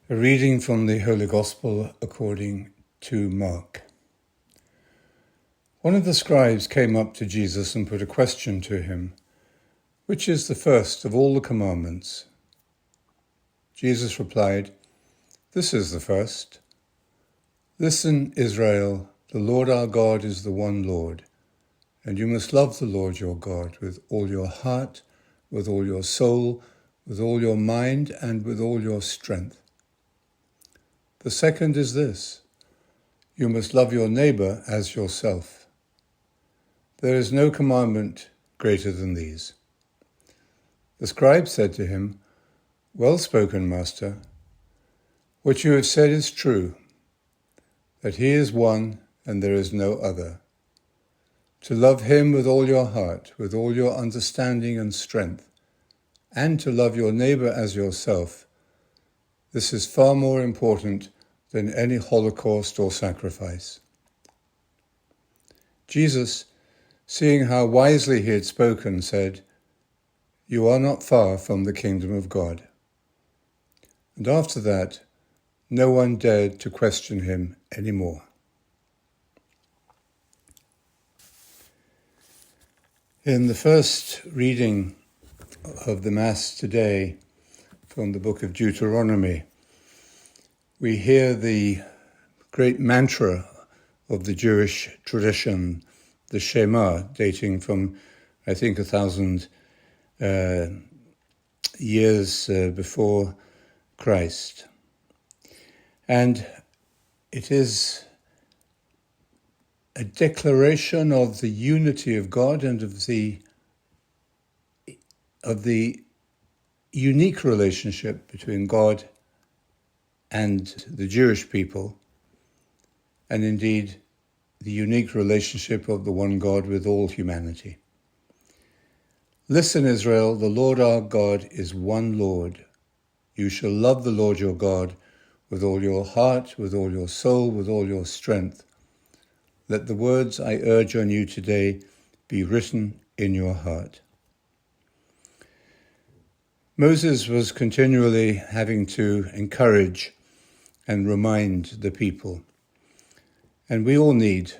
A reading from the Holy Gospel according to Mark. One of the scribes came up to Jesus and put a question to him, "Which is the first of all the commandments?" Jesus replied, "This is the first. Listen, Israel, the Lord our God is the one Lord, and you must love the Lord your God with all your heart, with all your soul, with all your mind, and with all your strength. The second is this: you must love your neighbor as yourself. There is no commandment greater than these." The scribe said to him, "Well spoken, Master. What you have said is true, that he is one and there is no other. To love him with all your heart, with all your understanding and strength, and to love your neighbor as yourself, this is far more important than any holocaust or sacrifice." Jesus, seeing how wisely he had spoken, said, "You are not far from the kingdom of God." And after that, no one dared to question him any more. In the first reading of the Mass today from the book of Deuteronomy, we hear the great mantra of the Jewish tradition, the Shema, dating from, I think, 1,000 years before Christ. And it is a declaration of the unity of God and of the unique relationship between God and the Jewish people, and indeed the unique relationship of the one God with all humanity. "Listen, Israel, the Lord our God is one Lord. You shall love the Lord your God with all your heart, with all your soul, with all your strength. Let the words I urge on you today be written in your heart." Moses was continually having to encourage and remind the people. And we all need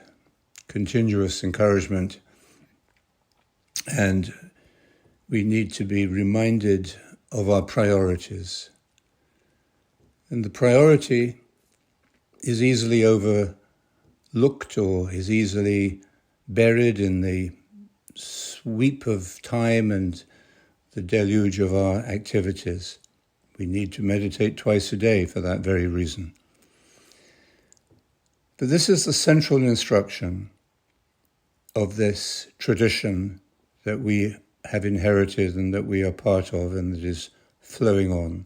continuous encouragement, and we need to be reminded of our priorities. And the priority is easily overlooked or is easily buried in the sweep of time and the deluge of our activities. We need to meditate twice a day for that very reason. But this is the central instruction of this tradition that we have inherited and that we are part of and that is flowing on.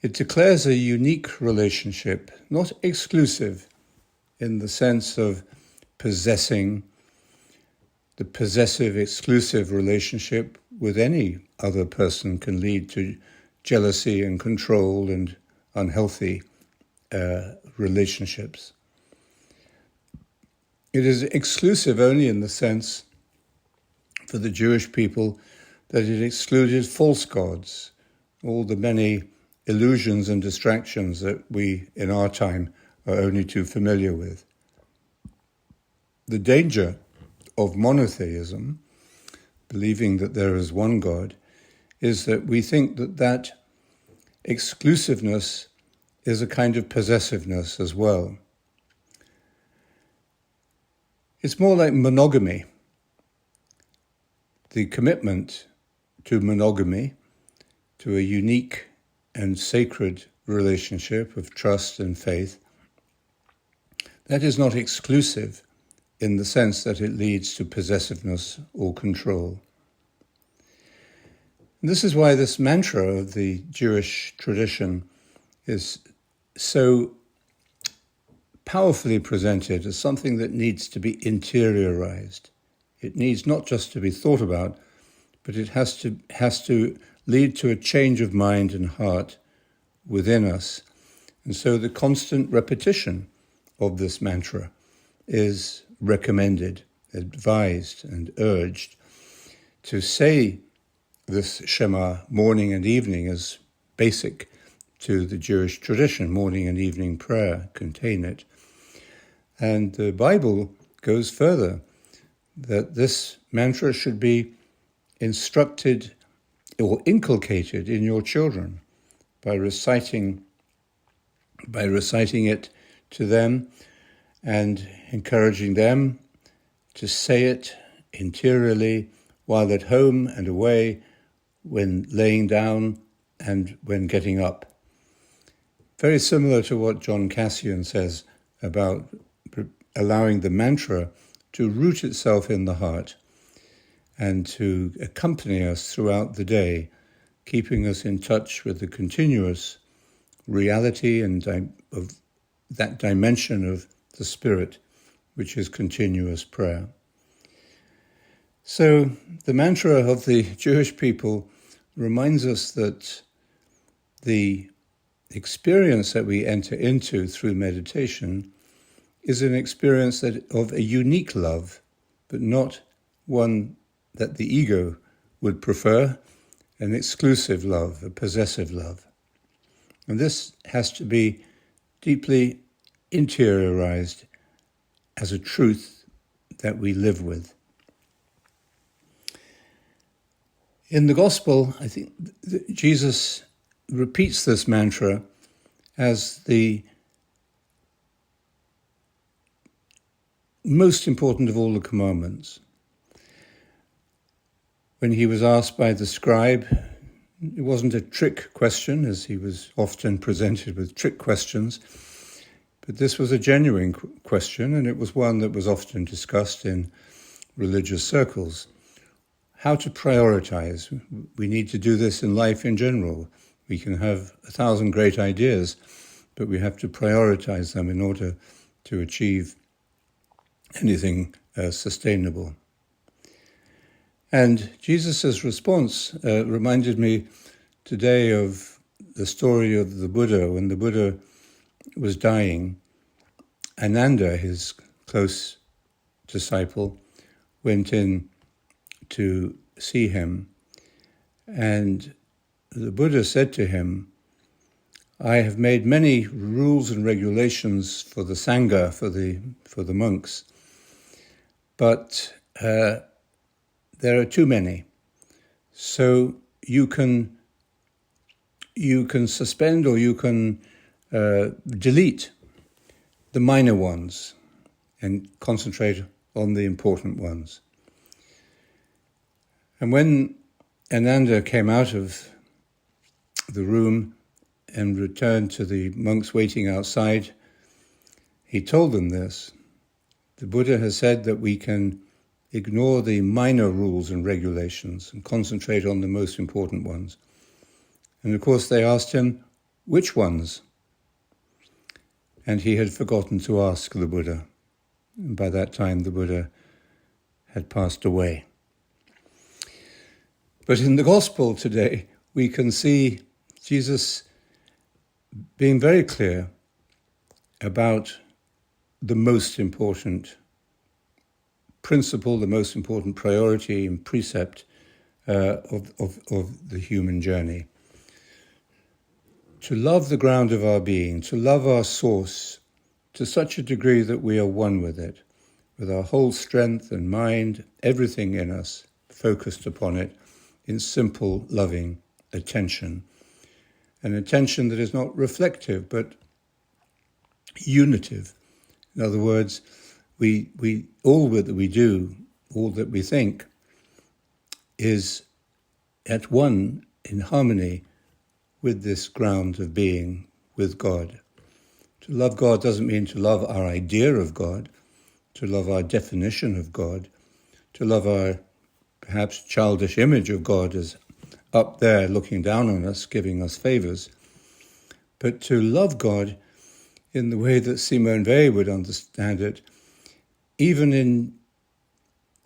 It declares a unique relationship, not exclusive in the sense of possessing. The possessive, exclusive relationship with any other person can lead to jealousy and control and unhealthy relationships. It is exclusive only in the sense, for the Jewish people, that it excluded false gods, all the many illusions and distractions that we in our time are only too familiar with. The danger of monotheism, believing that there is one God, is that we think that that exclusiveness is a kind of possessiveness as well. It's more like monogamy. The commitment to monogamy, to a unique and sacred relationship of trust and faith, that is not exclusive in the sense that it leads to possessiveness or control. And this is why this mantra of the Jewish tradition is so powerfully presented as something that needs to be interiorized. It needs not just to be thought about, but it has to lead to a change of mind and heart within us. And so the constant repetition of this mantra is recommended, advised, and urged. To say this Shema morning and evening as basic to the Jewish tradition. Morning and evening prayer contain it. And the Bible goes further, that this mantra should be instructed or inculcated in your children by reciting it to them and encouraging them to say it interiorly while at home and away, when laying down and when getting up. Very similar to what John Cassian says about allowing the mantra to root itself in the heart and to accompany us throughout the day, keeping us in touch with the continuous reality and of that dimension of the Spirit, which is continuous prayer. So the mantra of the Jewish people reminds us that the experience that we enter into through meditation is an experience of a unique love, but not one that the ego would prefer, an exclusive love, a possessive love. And this has to be deeply interiorized as a truth that we live with. In the Gospel, I think Jesus repeats this mantra as the most important of all the commandments. When he was asked by the scribe, it wasn't a trick question, as he was often presented with trick questions, but this was a genuine question, and it was one that was often discussed in religious circles. How to prioritize. We need to do this in life in general. We can have 1,000 great ideas, but we have to prioritize them in order to achieve anything sustainable. And Jesus' response reminded me today of the story of the Buddha. When the Buddha was dying, Ananda, his close disciple, went in to see him, and the Buddha said to him, "I have made many rules and regulations for the Sangha, for the monks, but there are too many. So you can suspend or you can delete the minor ones and concentrate on the important ones." And when Ananda came out of the room and returned to the monks waiting outside, he told them this. The Buddha has said that we can ignore the minor rules and regulations and concentrate on the most important ones. And of course they asked him, which ones? And he had forgotten to ask the Buddha. And by that time the Buddha had passed away. But in the Gospel today, we can see Jesus being very clear about the most important principle, the most important priority and precept of the human journey. To love the ground of our being, to love our source to such a degree that we are one with it, with our whole strength and mind, everything in us focused upon it in simple, loving attention. An attention that is not reflective, but unitive. In other words, we all that we do, all that we think, is at one, in harmony with this ground of being, with God. To love God doesn't mean to love our idea of God, to love our definition of God, to love our perhaps childish image of God as up there looking down on us, giving us favors, but to love God in the way that Simone Weil would understand it, even in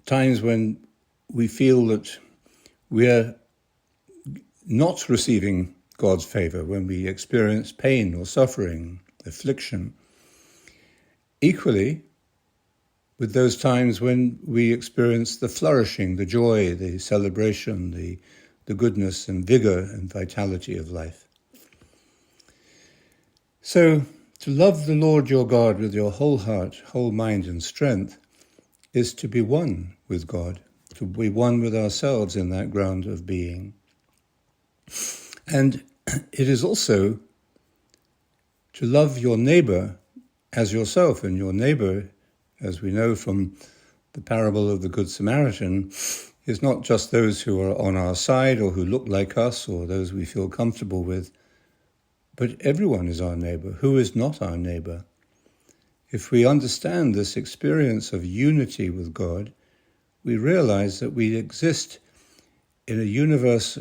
times when we feel that we're not receiving God's favor, when we experience pain or suffering, affliction. Equally, with those times when we experience the flourishing, the joy, the celebration, the goodness and vigor and vitality of life. So, to love the Lord your God with your whole heart, whole mind and strength is to be one with God, to be one with ourselves in that ground of being. And it is also to love your neighbor as yourself, and your neighbor, as we know from the parable of the Good Samaritan, is not just those who are on our side or who look like us or those we feel comfortable with, but everyone is our neighbor. Who is not our neighbor? If we understand this experience of unity with God, we realize that we exist in a universe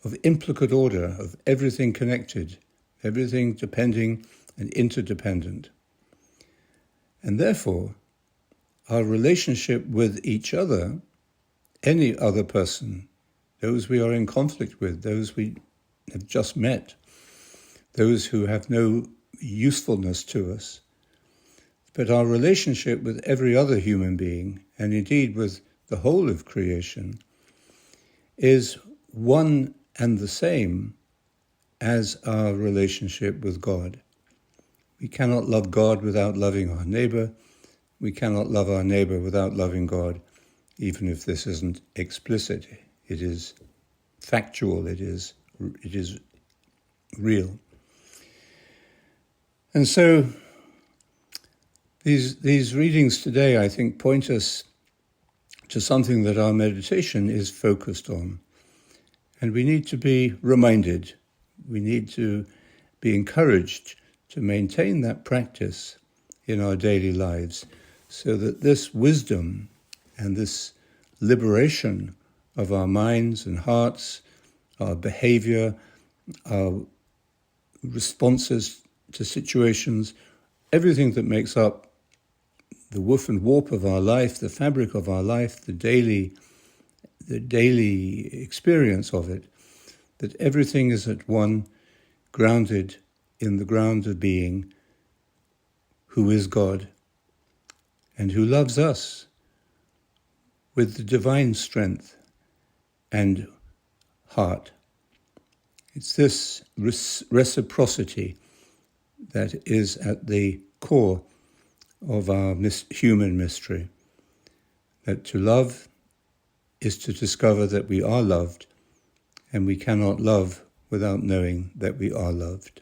of implicate order, of everything connected, everything depending and interdependent. And therefore, our relationship with each other, any other person, those we are in conflict with, those we have just met, those who have no usefulness to us, but our relationship with every other human being, and indeed with the whole of creation, is one and the same as our relationship with God. We cannot love God without loving our neighbor. We cannot love our neighbor without loving God, even if this isn't explicit. It is factual, it is real. And so these readings today, I think, point us to something that our meditation is focused on. And we need to be reminded, we need to be encouraged to maintain that practice in our daily lives so that this wisdom and this liberation of our minds and hearts, our behavior, our responses to situations, everything that makes up the woof and warp of our life, the fabric of our life, the daily experience of it, that everything is at one, grounded in the ground of being, who is God, and who loves us with the divine strength and heart. It's this reciprocity that is at the core of our human mystery, that to love is to discover that we are loved, and we cannot love without knowing that we are loved.